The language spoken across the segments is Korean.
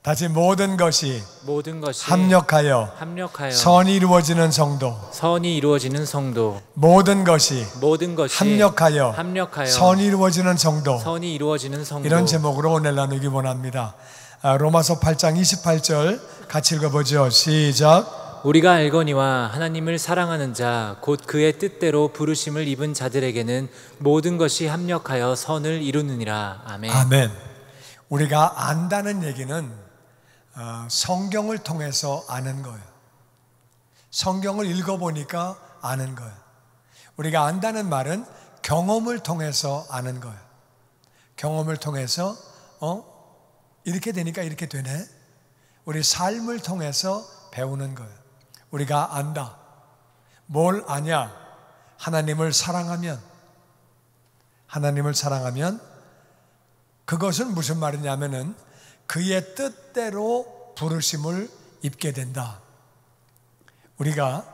다시 모든 것이 합력하여 선이 이루어지는 성도, 모든 것이 합력하여 선이 이루어지는 성도, 이런 제목으로 오늘 나누기 원합니다. 로마서 8장 28절 같이 읽어보죠. 시작. 우리가 알거니와 하나님을 사랑하는 자 곧 그의 뜻대로 부르심을 입은 자들에게는 모든 것이 합력하여 선을 이루느니라. 아멘. 아멘. 우리가 안다는 얘기는 성경을 통해서 아는 거예요. 성경을 읽어보니까 아는 거예요. 우리가 안다는 말은 경험을 통해서 아는 거예요. 경험을 통해서 이렇게 되니까 이렇게 되네. 우리 삶을 통해서 배우는 거예요. 우리가 안다. 뭘 아냐? 하나님을 사랑하면 그것은 무슨 말이냐면은 그의 뜻대로 부르심을 입게 된다. 우리가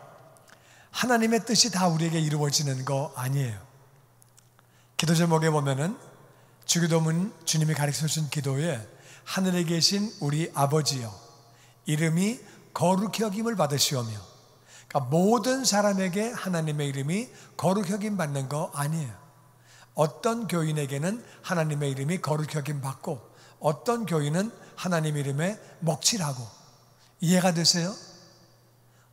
하나님의 뜻이 다 우리에게 이루어지는 거 아니에요. 기도 제목에 보면은 주기도문 주님이 가르쳐 주신 기도에 하늘에 계신 우리 아버지여 이름이 거룩히 여김을 받으시오며, 그러니까 모든 사람에게 하나님의 이름이 거룩히 여김 받는 거 아니에요. 어떤 교인에게는 하나님의 이름이 거룩히 여김 받고 어떤 교인은 하나님 이름에 먹칠하고. 이해가 되세요?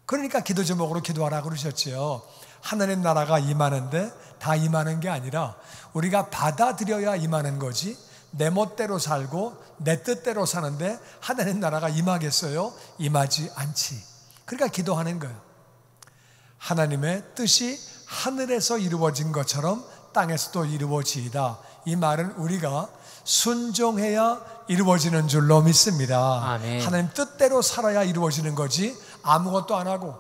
그러니까 기도 제목으로 기도하라고 그러셨지요. 하나님 나라가 임하는데 다 임하는 게 아니라 우리가 받아들여야 임하는 거지, 내 멋대로 살고 내 뜻대로 사는데 하나님 나라가 임하겠어요? 임하지 않지. 그러니까 기도하는 거예요. 하나님의 뜻이 하늘에서 이루어진 것처럼 땅에서도 이루어지이다. 이 말은 우리가 순종해야 이루어지는 줄로 믿습니다. 아멘. 하나님 뜻대로 살아야 이루어지는 거지, 아무것도 안 하고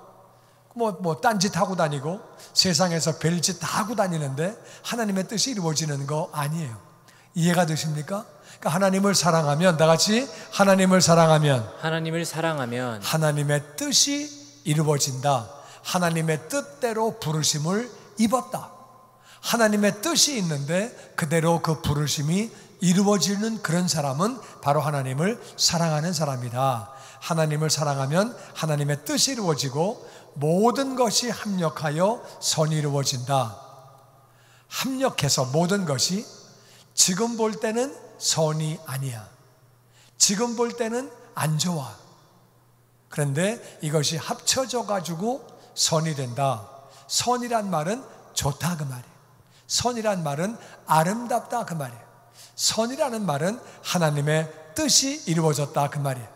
딴짓 하고 다니고 세상에서 별짓 다 하고 다니는데 하나님의 뜻이 이루어지는 거 아니에요. 이해가 되십니까? 그러니까 하나님을 사랑하면, 다 같이 하나님을 사랑하면 하나님의 뜻이 이루어진다. 하나님의 뜻대로 부르심을 입었다. 하나님의 뜻이 있는데 그대로 그 부르심이 이루어지는 그런 사람은 바로 하나님을 사랑하는 사람이다. 하나님을 사랑하면 하나님의 뜻이 이루어지고 모든 것이 합력하여 선이 이루어진다. 합력해서 모든 것이 지금 볼 때는 선이 아니야. 지금 볼 때는 안 좋아. 그런데 이것이 합쳐져 가지고 선이 된다. 선이란 말은 좋다 그 말이에요. 선이란 말은 아름답다 그 말이에요. 선이라는 말은 하나님의 뜻이 이루어졌다 그 말이에요.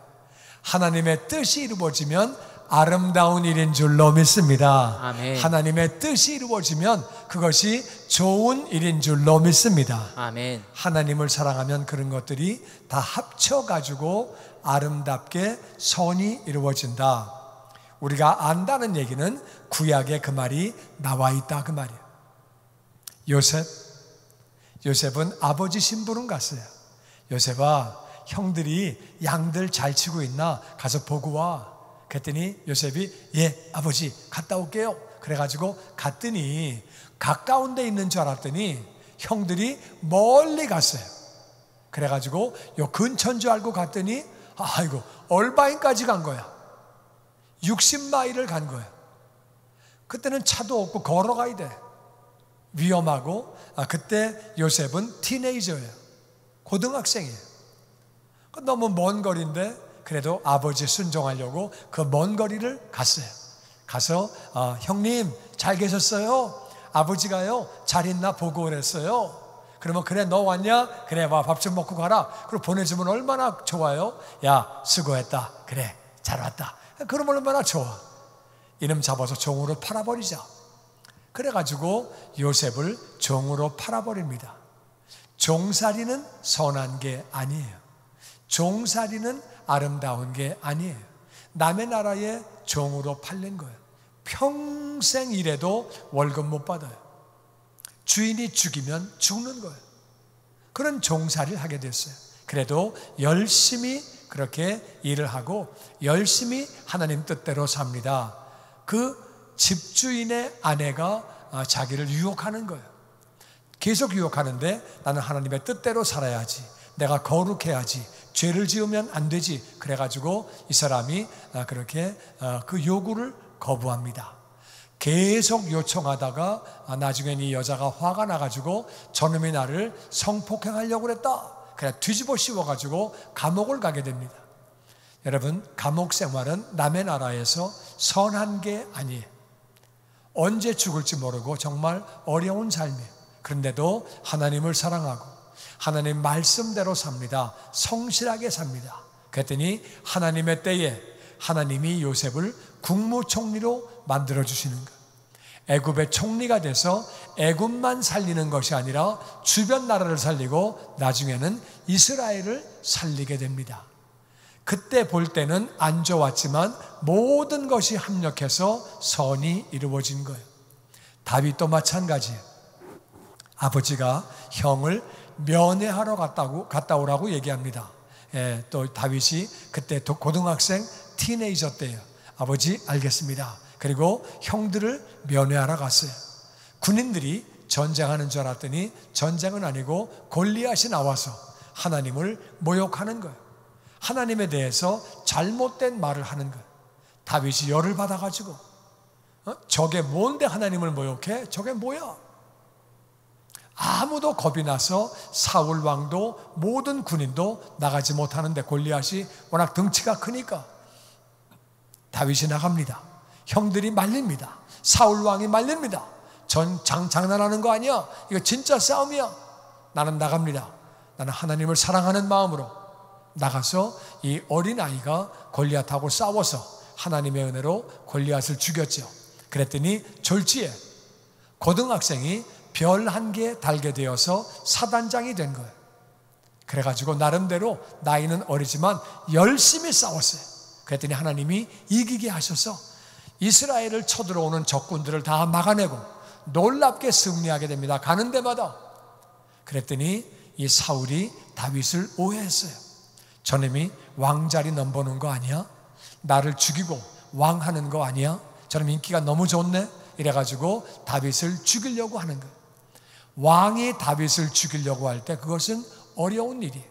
하나님의 뜻이 이루어지면 아름다운 일인 줄로 믿습니다. 아멘. 하나님의 뜻이 이루어지면 그것이 좋은 일인 줄로 믿습니다. 아멘. 하나님을 사랑하면 그런 것들이 다 합쳐가지고 아름답게 선이 이루어진다. 우리가 안다는 얘기는 구약에 그 말이 나와 있다 그 말이에요. 요셉은 아버지 심부름 갔어요. 요셉아, 형들이 양들 잘 치고 있나 가서 보고 와. 그랬더니 요셉이 예 아버지 갔다 올게요. 그래가지고 갔더니 가까운 데 있는 줄 알았더니 형들이 멀리 갔어요. 그래가지고 요 근처인 줄 알고 갔더니 아이고 얼바인까지 간 거야. 60마일을 간 거야. 그때는 차도 없고 걸어가야 돼. 위험하고. 그때 요셉은 티네이저예요. 고등학생이에요. 너무 먼 거리인데 그래도 아버지 순종하려고 그 먼 거리를 갔어요. 가서 형님 잘 계셨어요? 아버지가요 잘 있나 보고 그랬어요. 그러면 그래 너 왔냐? 그래 와 밥 좀 먹고 가라. 그리고 보내주면 얼마나 좋아요. 야 수고했다. 그래 잘 왔다. 그러면 얼마나 좋아. 이놈 잡아서 종으로 팔아버리자. 그래가지고 요셉을 종으로 팔아버립니다. 종살이는 선한 게 아니에요. 종살이는 아름다운 게 아니에요. 남의 나라에 종으로 팔린 거예요. 평생 일해도 월급 못 받아요. 주인이 죽이면 죽는 거예요. 그런 종살이를 하게 됐어요. 그래도 열심히 그렇게 일을 하고 열심히 하나님 뜻대로 삽니다. 그 집주인의 아내가 자기를 유혹하는 거예요. 계속 유혹하는데 나는 하나님의 뜻대로 살아야지, 내가 거룩해야지, 죄를 지으면 안 되지. 그래가지고 이 사람이 그렇게 그 요구를 거부합니다. 계속 요청하다가 나중엔 이 여자가 화가 나가지고 저놈이 나를 성폭행하려고 그랬다. 그래 뒤집어 씌워가지고 감옥을 가게 됩니다. 여러분, 감옥 생활은 남의 나라에서 선한 게 아니에요. 언제 죽을지 모르고 정말 어려운 삶이에요. 그런데도 하나님을 사랑하고 하나님 말씀대로 삽니다. 성실하게 삽니다. 그랬더니 하나님의 때에 하나님이 요셉을 국무총리로 만들어주시는 거예요. 애굽의 총리가 돼서 애굽만 살리는 것이 아니라 주변 나라를 살리고 나중에는 이스라엘을 살리게 됩니다. 그때 볼 때는 안 좋았지만 모든 것이 합력해서 선이 이루어진 거예요. 다윗도 마찬가지예요. 아버지가 형을 면회하러 갔다 오라고 얘기합니다. 또 다윗이 그때 고등학생 티네이저 때예요. 아버지 알겠습니다. 그리고 형들을 면회하러 갔어요. 군인들이 전쟁하는 줄 알았더니 전쟁은 아니고 골리앗이 나와서 하나님을 모욕하는 거예요. 하나님에 대해서 잘못된 말을 하는 거예요. 다윗이 열을 받아가지고 저게 뭔데 하나님을 모욕해? 저게 뭐야? 아무도 겁이 나서 사울 왕도 모든 군인도 나가지 못하는데 골리앗이 워낙 덩치가 크니까 다윗이 나갑니다. 형들이 말립니다. 사울 왕이 말립니다. 장난하는 거 아니야? 이거 진짜 싸움이야. 나는 나갑니다. 나는 하나님을 사랑하는 마음으로 나가서 이 어린아이가 골리앗하고 싸워서 하나님의 은혜로 골리앗을 죽였죠. 그랬더니 졸지에 고등학생이 별 한 개 달게 되어서 사단장이 된 거예요. 그래가지고 나름대로 나이는 어리지만 열심히 싸웠어요. 그랬더니 하나님이 이기게 하셔서 이스라엘을 쳐들어오는 적군들을 다 막아내고 놀랍게 승리하게 됩니다. 가는 데마다. 그랬더니 이 사울이 다윗을 오해했어요. 저놈이 왕자리 넘보는 거 아니야? 나를 죽이고 왕하는 거 아니야? 저놈 인기가 너무 좋네? 이래가지고 다윗을 죽이려고 하는 거예요. 왕이 다윗을 죽이려고 할 때 그것은 어려운 일이에요.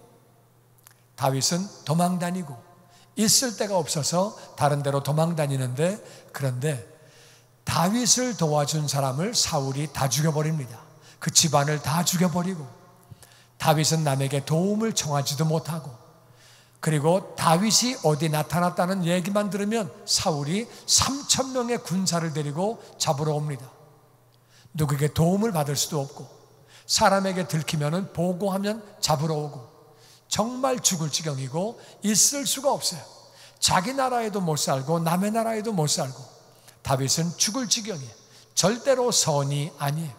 다윗은 도망다니고 있을 데가 없어서 다른 데로 도망다니는데, 그런데 다윗을 도와준 사람을 사울이 다 죽여버립니다. 그 집안을 다 죽여버리고 다윗은 남에게 도움을 청하지도 못하고, 그리고 다윗이 어디 나타났다는 얘기만 들으면 사울이 3,000명의 군사를 데리고 잡으러 옵니다. 누구에게 도움을 받을 수도 없고 사람에게 들키면 보고하면 잡으러 오고 정말 죽을 지경이고 있을 수가 없어요. 자기 나라에도 못 살고 남의 나라에도 못 살고 다윗은 죽을 지경이에요. 절대로 선이 아니에요.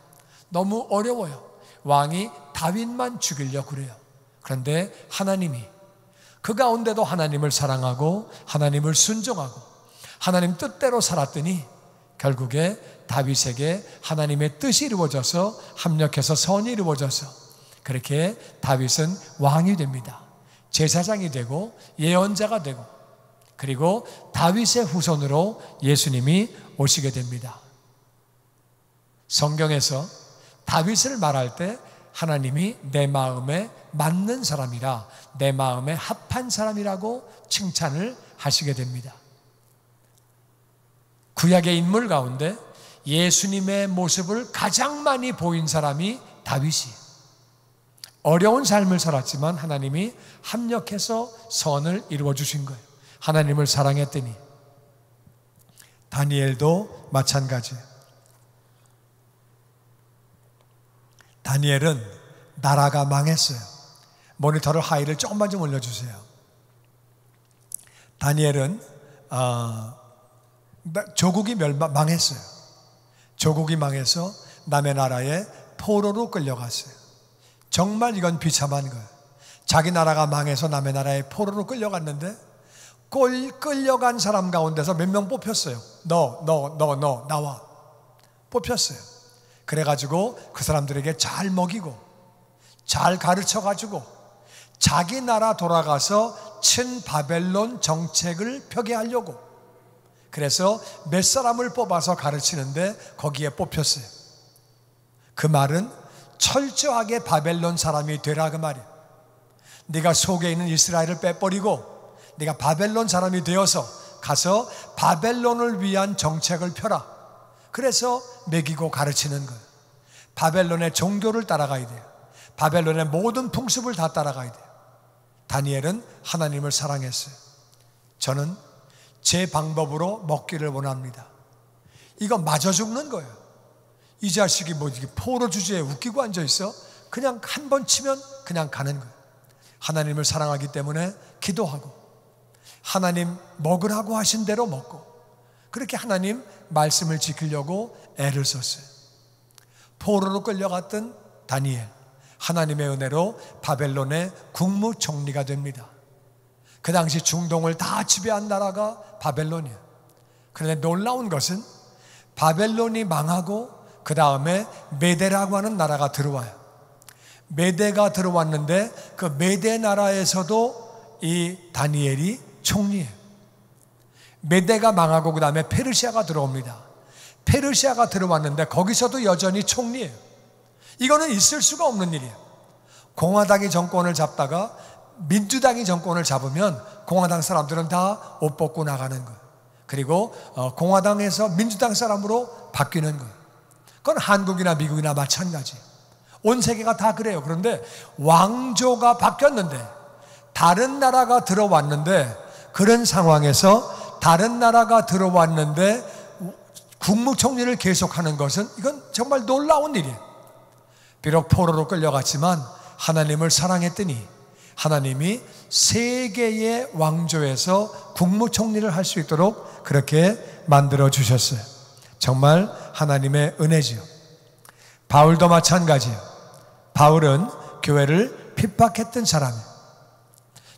너무 어려워요. 왕이 다윗만 죽이려고 그래요. 그런데 하나님이 그 가운데도 하나님을 사랑하고 하나님을 순종하고 하나님 뜻대로 살았더니 결국에 다윗에게 하나님의 뜻이 이루어져서 합력해서 선이 이루어져서 그렇게 다윗은 왕이 됩니다. 제사장이 되고 예언자가 되고, 그리고 다윗의 후손으로 예수님이 오시게 됩니다. 성경에서 다윗을 말할 때 하나님이 내 마음에 맞는 사람이라, 내 마음에 합한 사람이라고 칭찬을 하시게 됩니다. 구약의 인물 가운데 예수님의 모습을 가장 많이 보인 사람이 다윗이에요. 어려운 삶을 살았지만 하나님이 합력해서 선을 이루어 주신 거예요. 하나님을 사랑했더니. 다니엘도 마찬가지예요. 다니엘은 나라가 망했어요. 모니터를 하이를 조금만 좀 올려주세요. 다니엘은 조국이 망했어요. 조국이 망해서 남의 나라에 포로로 끌려갔어요. 정말 이건 비참한 거예요. 자기 나라가 망해서 남의 나라에 포로로 끌려갔는데 끌려간 사람 가운데서 몇 명 뽑혔어요. 너 나와. 뽑혔어요. 그래가지고 그 사람들에게 잘 먹이고 잘 가르쳐가지고 자기 나라 돌아가서 친바벨론 정책을 펴게 하려고, 그래서 몇 사람을 뽑아서 가르치는데 거기에 뽑혔어요. 그 말은 철저하게 바벨론 사람이 되라 그 말이에요. 네가 속에 있는 이스라엘을 빼버리고 네가 바벨론 사람이 되어서 가서 바벨론을 위한 정책을 펴라. 그래서 먹이고 가르치는 거예요. 바벨론의 종교를 따라가야 돼요. 바벨론의 모든 풍습을 다 따라가야 돼요. 다니엘은 하나님을 사랑했어요. 저는 제 방법으로 먹기를 원합니다. 이거 맞아 죽는 거예요. 이 자식이 뭐 이게 포로 주제에 웃기고 앉아있어? 그냥 한 번 치면 그냥 가는 거예요. 하나님을 사랑하기 때문에 기도하고 하나님 먹으라고 하신 대로 먹고 그렇게 하나님 말씀을 지키려고 애를 썼어요. 포로로 끌려갔던 다니엘, 하나님의 은혜로 바벨론의 국무총리가 됩니다. 그 당시 중동을 다 지배한 나라가 바벨론이에요. 그런데 놀라운 것은 바벨론이 망하고 그 다음에 메대라고 하는 나라가 들어와요. 메대가 들어왔는데 그 메대 나라에서도 이 다니엘이 총리예요. 메대가 망하고 그 다음에 페르시아가 들어옵니다. 페르시아가 들어왔는데 거기서도 여전히 총리예요. 이거는 있을 수가 없는 일이에요. 공화당이 정권을 잡다가 민주당이 정권을 잡으면 공화당 사람들은 다 옷 벗고 나가는 거예요. 그리고 공화당에서 민주당 사람으로 바뀌는 거예요. 그건 한국이나 미국이나 마찬가지. 온 세계가 다 그래요. 그런데 왕조가 바뀌었는데 다른 나라가 들어왔는데 그런 상황에서 다른 나라가 들어왔는데 국무총리를 계속하는 것은 이건 정말 놀라운 일이에요. 비록 포로로 끌려갔지만 하나님을 사랑했더니 하나님이 세계의 왕조에서 국무총리를 할 수 있도록 그렇게 만들어 주셨어요. 정말 하나님의 은혜지요. 바울도 마찬가지예요. 바울은 교회를 핍박했던 사람이에요.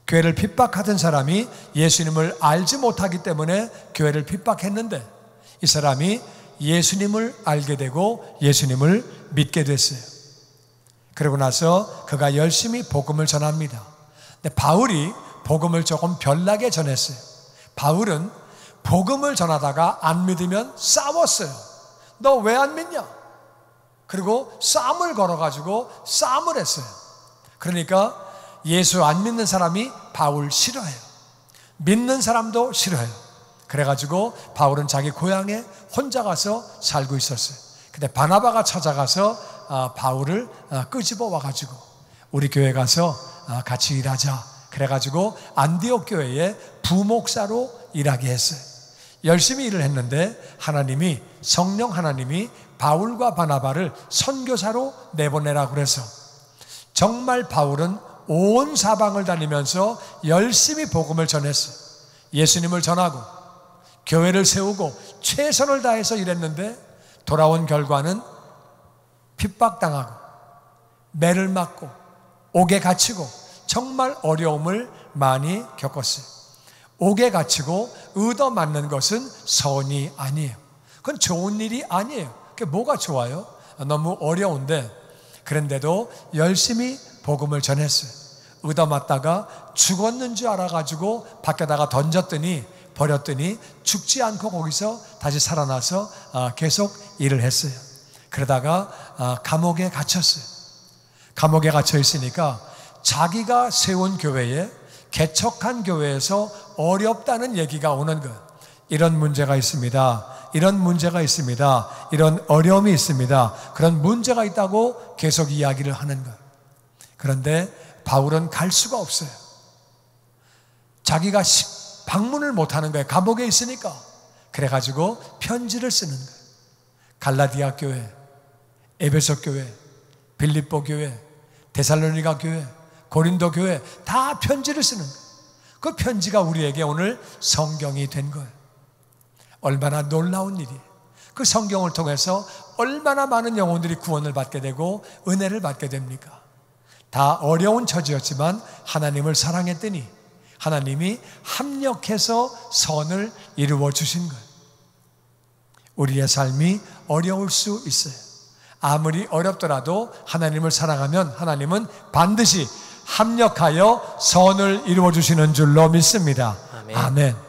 교회를 핍박하던 사람이 예수님을 알지 못하기 때문에 교회를 핍박했는데 이 사람이 예수님을 알게 되고 예수님을 믿게 됐어요. 그러고 나서 그가 열심히 복음을 전합니다. 근데 바울이 복음을 조금 별나게 전했어요. 바울은 복음을 전하다가 안 믿으면 싸웠어요. 너 왜 안 믿냐? 그리고 싸움을 걸어가지고 싸움을 했어요. 그러니까 예수 안 믿는 사람이 바울 싫어해요. 믿는 사람도 싫어해요. 그래가지고 바울은 자기 고향에 혼자 가서 살고 있었어요. 근데 바나바가 찾아가서 바울을 끄집어 와가지고 우리 교회 가서 같이 일하자. 그래가지고 안디옥 교회에 부목사로 일하게 했어요. 열심히 일을 했는데 하나님이 성령 하나님이 바울과 바나바를 선교사로 내보내라고 그래서 정말 바울은 온 사방을 다니면서 열심히 복음을 전했어요. 예수님을 전하고 교회를 세우고 최선을 다해서 일했는데 돌아온 결과는 핍박당하고 매를 맞고 옥에 갇히고 정말 어려움을 많이 겪었어요. 옥에 갇히고 얻어맞는 것은 선이 아니에요. 그건 좋은 일이 아니에요. 그게 뭐가 좋아요? 너무 어려운데 그런데도 열심히 복음을 전했어요. 얻어맞다가 죽었는 줄 알아가지고 밖에다가 던졌더니 버렸더니 죽지 않고 거기서 다시 살아나서 계속 일을 했어요. 그러다가 감옥에 갇혔어요. 감옥에 갇혀 있으니까 자기가 세운 교회에 개척한 교회에서 어렵다는 얘기가 오는 거예요. 이런 문제가 있습니다. 이런 문제가 있습니다. 이런 어려움이 있습니다. 그런 문제가 있다고 계속 이야기를 하는 거예요. 그런데 바울은 갈 수가 없어요. 자기가 방문을 못하는 거예요. 감옥에 있으니까. 그래가지고 편지를 쓰는 거예요. 갈라디아 교회, 에베소 교회, 빌립보 교회, 데살로니가 교회, 고린도 교회 다 편지를 쓰는 거예요. 그 편지가 우리에게 오늘 성경이 된 거예요. 얼마나 놀라운 일이에요. 그 성경을 통해서 얼마나 많은 영혼들이 구원을 받게 되고 은혜를 받게 됩니까? 다 어려운 처지였지만 하나님을 사랑했더니 하나님이 합력해서 선을 이루어 주신 거예요. 우리의 삶이 어려울 수 있어요. 아무리 어렵더라도 하나님을 사랑하면 하나님은 반드시 합력하여 선을 이루어 주시는 줄로 믿습니다. 아멘. 아멘.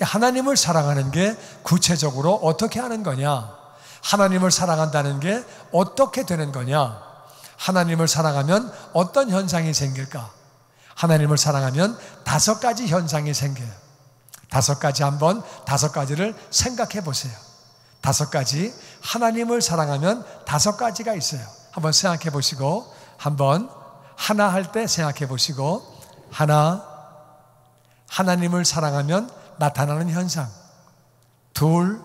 하나님을 사랑하는 게 구체적으로 어떻게 하는 거냐? 하나님을 사랑한다는 게 어떻게 되는 거냐? 하나님을 사랑하면 어떤 현상이 생길까? 하나님을 사랑하면 5가지 현상이 생겨요. 5가지를 생각해 보세요. 5가지, 하나님을 사랑하면 5가지가 있어요. 한번 생각해 보시고, 한번 하나 할 때 생각해 보시고, 하나, 하나님을 사랑하면 나타나는 현상. 둘,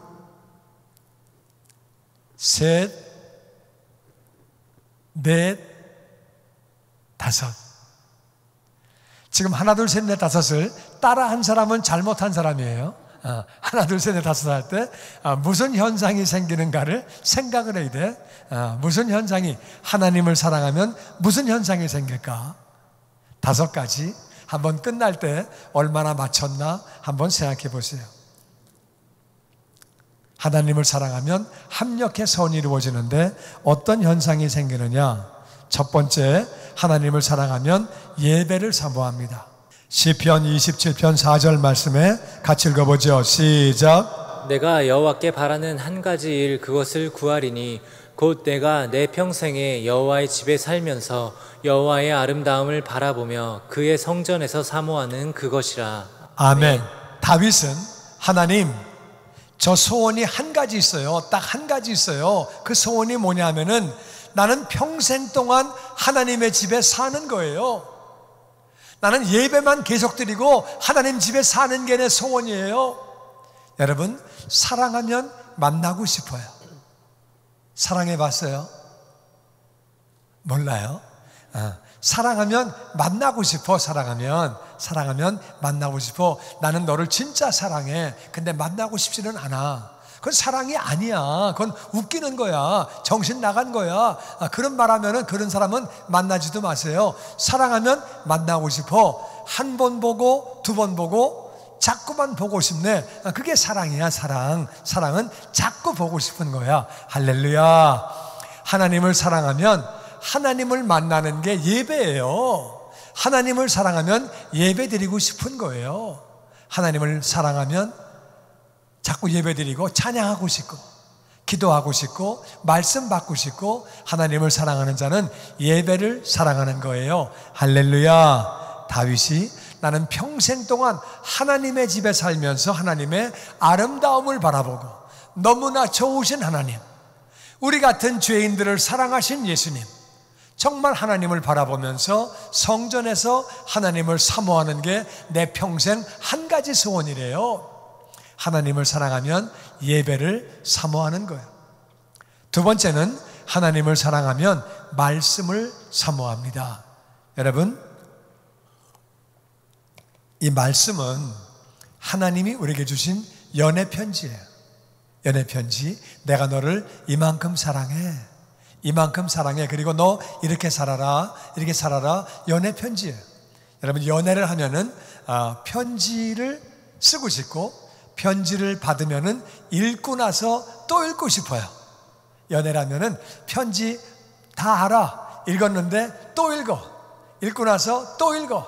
셋, 넷, 5. 지금 하나, 둘, 셋, 넷, 5을 따라 한 사람은 잘못한 사람이에요. 하나, 둘, 셋, 넷, 5 할 때 무슨 현상이 생기는가를 생각을 해야 돼. 무슨 현상이, 하나님을 사랑하면 무슨 현상이 생길까? 5가지. 한번 끝날 때 얼마나 맞췄나 한번 생각해 보세요. 하나님을 사랑하면 합력해 선이 이루어지는데 어떤 현상이 생기느냐? 첫 번째, 하나님을 사랑하면 예배를 사모합니다. 시편 27편 4절 말씀에 같이 읽어보죠. 시작. 내가 여호와께 바라는 한 가지 일, 그것을 구하리니 곧 내가 내 평생에 여호와의 집에 살면서 여호와의 아름다움을 바라보며 그의 성전에서 사모하는 그것이라. 아멘. 다윗은 하나님, 저 소원이 한 가지 있어요. 딱 한 가지 있어요. 그 소원이 뭐냐면은 나는 평생 동안 하나님의 집에 사는 거예요. 나는 예배만 계속 드리고 하나님 집에 사는 게 내 소원이에요. 여러분, 사랑하면 만나고 싶어요. 사랑해 봤어요? 몰라요? 사랑하면 만나고 싶어. 사랑하면 만나고 싶어. 나는 너를 진짜 사랑해. 근데 만나고 싶지는 않아. 그건 사랑이 아니야. 그건 웃기는 거야. 정신 나간 거야. 그런 말 하면은 그런 사람은 만나지도 마세요. 사랑하면 만나고 싶어. 한 번 보고, 2번 보고, 자꾸만 보고 싶네. 그게 사랑이야. 사랑은 자꾸 보고 싶은 거야. 할렐루야. 하나님을 사랑하면 하나님을 만나는 게 예배예요. 하나님을 사랑하면 예배 드리고 싶은 거예요. 하나님을 사랑하면 자꾸 예배 드리고 찬양하고 싶고 기도하고 싶고 말씀 받고 싶고, 하나님을 사랑하는 자는 예배를 사랑하는 거예요. 할렐루야. 다윗이 나는 평생 동안 하나님의 집에 살면서 하나님의 아름다움을 바라보고 너무나 좋으신 하나님, 우리 같은 죄인들을 사랑하신 예수님, 정말 하나님을 바라보면서 성전에서 하나님을 사모하는 게 내 평생 한 가지 소원이래요. 하나님을 사랑하면 예배를 사모하는 거예요. 두 번째는 하나님을 사랑하면 말씀을 사모합니다. 여러분, 이 말씀은 하나님이 우리에게 주신 연애 편지예요. 연애 편지. 내가 너를 이만큼 사랑해. 이만큼 사랑해. 그리고 너 이렇게 살아라. 이렇게 살아라. 연애 편지예요. 여러분, 연애를 하면은 편지를 쓰고 싶고, 편지를 받으면은 읽고 나서 또 읽고 싶어요. 연애라면은 편지 다 알아. 읽었는데 또 읽어. 읽고 나서 또 읽어.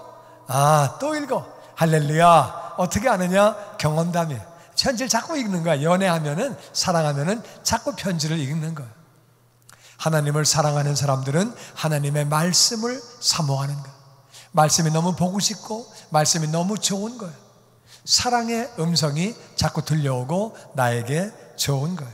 또 읽어. 할렐루야. 어떻게 아느냐? 경험담이에요. 편지를 자꾸 읽는 거야. 연애하면은, 사랑하면은 자꾸 편지를 읽는 거예요. 하나님을 사랑하는 사람들은 하나님의 말씀을 사모하는 거예요. 말씀이 너무 보고 싶고 말씀이 너무 좋은 거예요. 사랑의 음성이 자꾸 들려오고 나에게 좋은 거예요.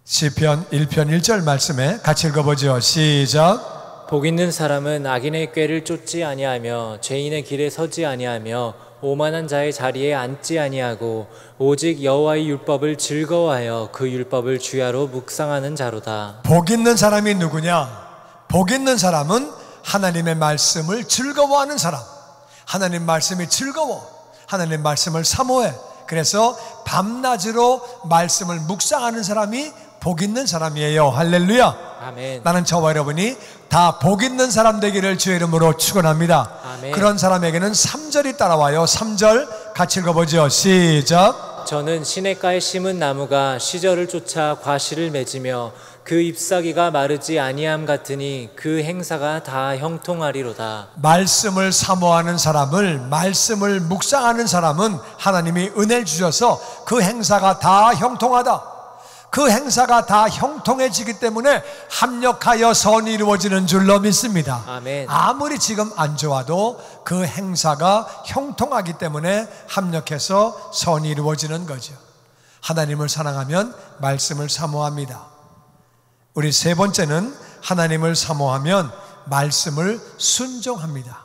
시편 1편 1절 말씀에 같이 읽어보죠. 시작. 복 있는 사람은 악인의 꾀를 쫓지 아니하며 죄인의 길에 서지 아니하며 오만한 자의 자리에 앉지 아니하고 오직 여호와의 율법을 즐거워하여 그 율법을 주야로 묵상하는 자로다. 복 있는 사람이 누구냐? 복 있는 사람은 하나님의 말씀을 즐거워하는 사람. 하나님 말씀이 즐거워. 하나님 말씀을 사모해. 그래서 밤낮으로 말씀을 묵상하는 사람이 복 있는 사람이에요. 할렐루야. 아멘. 나는 저와 여러분이 다 복 있는 사람 되기를 주의 이름으로 축원합니다. 아멘. 그런 사람에게는 3절이 따라와요. 3절 같이 읽어보죠. 시작. 저는 시냇가에 심은 나무가 시절을 쫓아 과실을 맺으며 그 잎사귀가 마르지 아니함 같으니 그 행사가 다 형통하리로다. 말씀을 사모하는 사람을, 말씀을 묵상하는 사람은 하나님이 은혜를 주셔서 그 행사가 다 형통하다. 그 행사가 다 형통해지기 때문에 합력하여 선이 이루어지는 줄로 믿습니다. 아멘. 아무리 지금 안 좋아도 그 행사가 형통하기 때문에 합력해서 선이 이루어지는 거죠. 하나님을 사랑하면 말씀을 사모합니다. 우리 세 번째는 하나님을 사모하면 말씀을 순종합니다.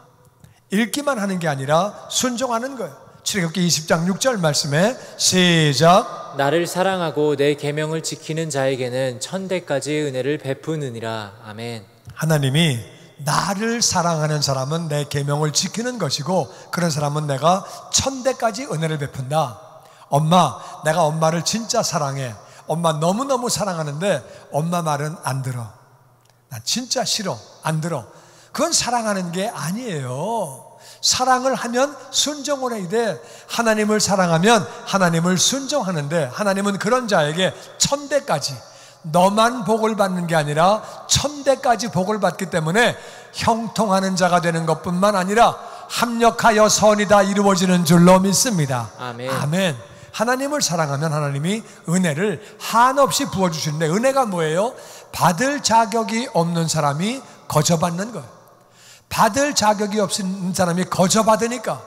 읽기만 하는 게 아니라 순종하는 거예요. 출애굽기 20장 6절 말씀에 시작. 나를 사랑하고 내 계명을 지키는 자에게는 천대까지의 은혜를 베푸느니라. 아멘. 하나님이 나를 사랑하는 사람은 내 계명을 지키는 것이고 그런 사람은 내가 천대까지 은혜를 베푼다. 엄마, 내가 엄마를 진짜 사랑해. 엄마 너무너무 사랑하는데 엄마 말은 안 들어. 난 진짜 싫어. 안 들어. 그건 사랑하는 게 아니에요. 사랑을 하면 순종을 해야 돼. 하나님을 사랑하면 하나님을 순종하는데 하나님은 그런 자에게 천대까지, 너만 복을 받는 게 아니라 천대까지 복을 받기 때문에 형통하는 자가 되는 것뿐만 아니라 합력하여 선이 다 이루어지는 줄로 믿습니다. 아멘. 아멘. 하나님을 사랑하면 하나님이 은혜를 한없이 부어주시는데, 은혜가 뭐예요? 받을 자격이 없는 사람이 거저받는 거예요. 받을 자격이 없는 사람이 거저받으니까.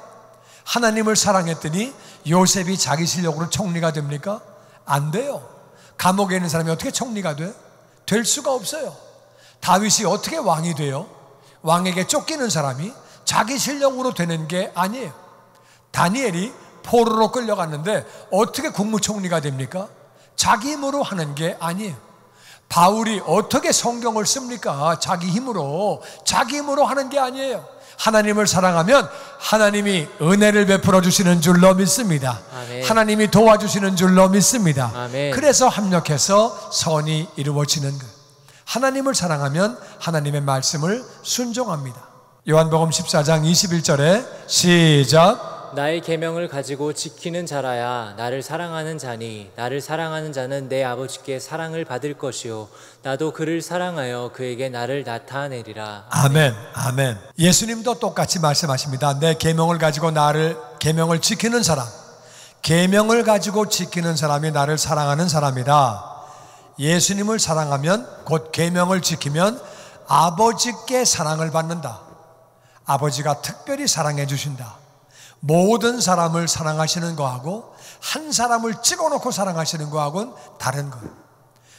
하나님을 사랑했더니 요셉이 자기 실력으로 총리가 됩니까? 안 돼요. 감옥에 있는 사람이 어떻게 총리가 돼? 될 수가 없어요. 다윗이 어떻게 왕이 돼요? 왕에게 쫓기는 사람이 자기 실력으로 되는 게 아니에요. 다니엘이 포로로 끌려갔는데 어떻게 국무총리가 됩니까? 자기 힘으로 하는 게 아니에요. 바울이 어떻게 성경을 씁니까? 자기 힘으로 하는 게 아니에요. 하나님을 사랑하면 하나님이 은혜를 베풀어 주시는 줄로 믿습니다. 아멘. 하나님이 도와주시는 줄로 믿습니다. 아멘. 그래서 합력해서 선이 이루어지는 거예요. 하나님을 사랑하면 하나님의 말씀을 순종합니다. 요한복음 14장 21절에 시작. 나의 계명을 가지고 지키는 자라야 나를 사랑하는 자니 나를 사랑하는 자는 내 아버지께 사랑을 받을 것이요 나도 그를 사랑하여 그에게 나를 나타내리라. 아멘. 아멘. 예수님도 똑같이 말씀하십니다. 내 계명을 가지고 계명을 지키는 사람, 계명을 가지고 지키는 사람이 나를 사랑하는 사람이다. 예수님을 사랑하면, 곧 계명을 지키면 아버지께 사랑을 받는다. 아버지가 특별히 사랑해 주신다. 모든 사람을 사랑하시는 거하고 한 사람을 찍어놓고 사랑하시는 거하고는 다른 거예요.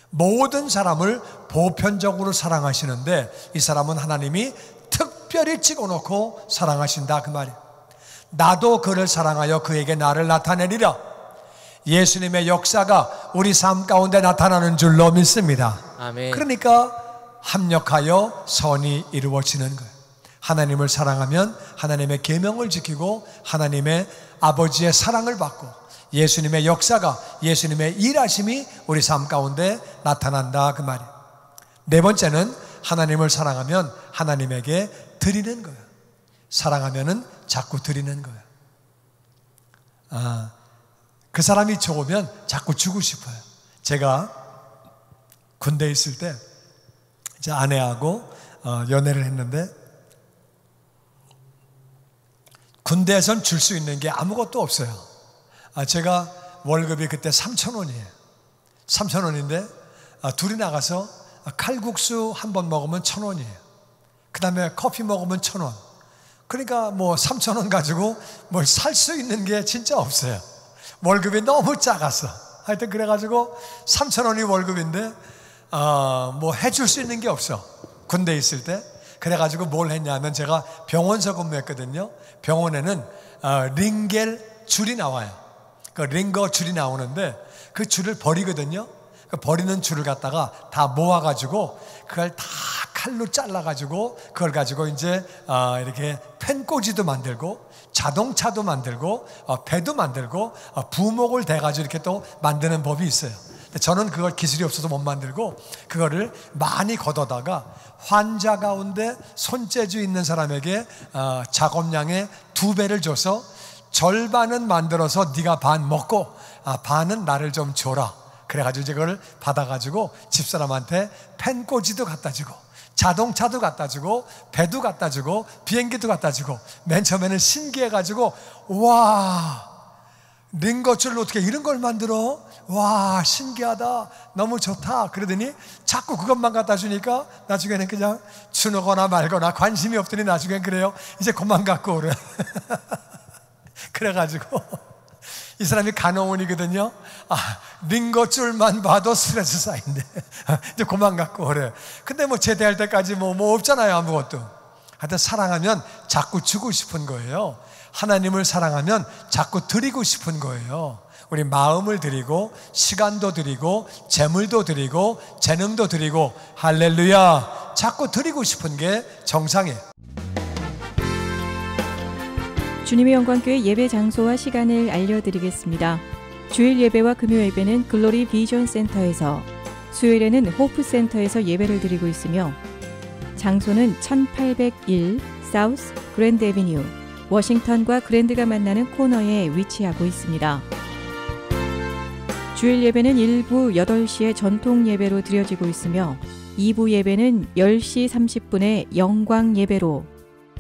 모든 사람을 보편적으로 사랑하시는데 이 사람은 하나님이 특별히 찍어놓고 사랑하신다, 그 말이에요. 나도 그를 사랑하여 그에게 나를 나타내리라. 예수님의 역사가 우리 삶 가운데 나타나는 줄로 믿습니다. 아멘. 그러니까 합력하여 선이 이루어지는 거예요. 하나님을 사랑하면 하나님의 계명을 지키고 하나님의 아버지의 사랑을 받고 예수님의 역사가, 예수님의 일하심이 우리 삶 가운데 나타난다, 그 말이에요. 네 번째는 하나님을 사랑하면 하나님에게 드리는 거예요. 사랑하면은 자꾸 드리는 거예요. 그 사람이 좋으면 자꾸 주고 싶어요. 제가 군대에 있을 때 제 아내하고 연애를 했는데 군대에선 줄 수 있는 게 아무것도 없어요. 제가 월급이 그때 3,000원이에요. 3,000원인데 둘이 나가서 칼국수 한 번 먹으면 1,000원이에요. 그 다음에 커피 먹으면 1,000원. 그러니까 뭐 3,000원 가지고 뭘 살 수 있는 게 진짜 없어요. 월급이 너무 작았어. 하여튼 그래가지고 3,000원이 월급인데 뭐 해줄 수 있는 게 없어. 군대에 있을 때. 그래가지고 뭘 했냐면 제가 병원서 근무했거든요. 병원에는 링겔 줄이 나와요. 그 링거 줄이 나오는데 그 줄을 버리거든요. 그 버리는 줄을 갖다가 다 모아가지고 그걸 다 칼로 잘라가지고 그걸 가지고 이제 이렇게 펜꽂이도 만들고 자동차도 만들고 배도 만들고 부목을 대가지고 이렇게 또 만드는 법이 있어요. 저는 그걸 기술이 없어서 못 만들고 그거를 많이 걷어다가 환자 가운데 손재주 있는 사람에게 작업량의 2배를 줘서 절반은 만들어서 네가 반 먹고 반은 나를 좀 줘라. 그래가지고 이제 그걸 받아가지고 집사람한테 펜꽂이도 갖다 주고 자동차도 갖다 주고 배도 갖다 주고 비행기도 갖다 주고 맨 처음에는 신기해가지고 와 링거줄로 어떻게 이런 걸 만들어? 와, 신기하다, 너무 좋다. 그러더니 자꾸 그것만 갖다 주니까 나중에는 그냥 주거나 말거나 관심이 없더니 나중엔 그래요, 이제 그만 갖고 오래. 그래가지고 이 사람이 간호원이거든요. 링거줄만 봐도 스트레스 쌓인대. 이제 그만 갖고 오래. 근데 뭐 제대할 때까지 뭐 없잖아요, 아무것도. 하여튼 사랑하면 자꾸 주고 싶은 거예요. 하나님을 사랑하면 자꾸 드리고 싶은 거예요. 우리 마음을 드리고 시간도 드리고 재물도 드리고 재능도 드리고, 할렐루야, 자꾸 드리고 싶은 게 정상이에요. 주님의 영광교회 예배 장소와 시간을 알려드리겠습니다. 주일 예배와 금요 예배는 글로리 비전 센터에서, 수요일에는 호프 센터에서 예배를 드리고 있으며, 장소는 1801 사우스 그랜드 애비뉴, 워싱턴과 그랜드가 만나는 코너에 위치하고 있습니다. 주일 예배는 1부 8시에 전통 예배로 드려지고 있으며, 2부 예배는 10시 30분에 영광 예배로,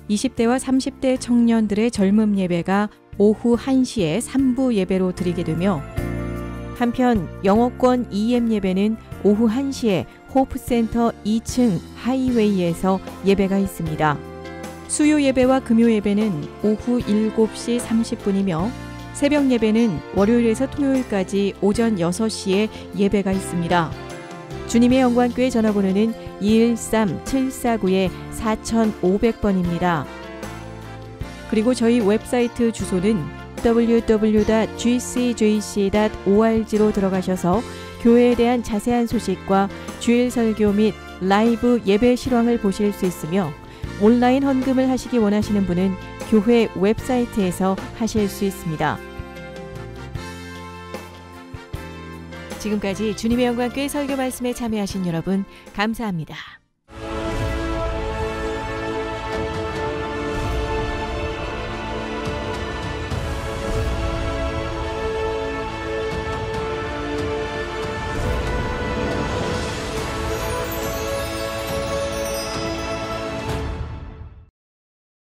20대와 30대 청년들의 젊음 예배가 오후 1시에 3부 예배로 드리게 되며, 한편 영어권 EM 예배는 오후 1시에 호프센터 2층 하이웨이에서 예배가 있습니다. 수요 예배와 금요 예배는 오후 7시 30분이며 새벽 예배는 월요일에서 토요일까지 오전 6시에 예배가 있습니다. 주님의 영광교회 전화번호는 213-749-4500번입니다. 그리고 저희 웹사이트 주소는 www.gcjc.org로 들어가셔서 교회에 대한 자세한 소식과 주일 설교 및 라이브 예배 실황을 보실 수 있으며, 온라인 헌금을 하시기 원하시는 분은 교회 웹사이트에서 하실 수 있습니다. 지금까지 주님의 영광교회 설교 말씀에 참여하신 여러분 감사합니다.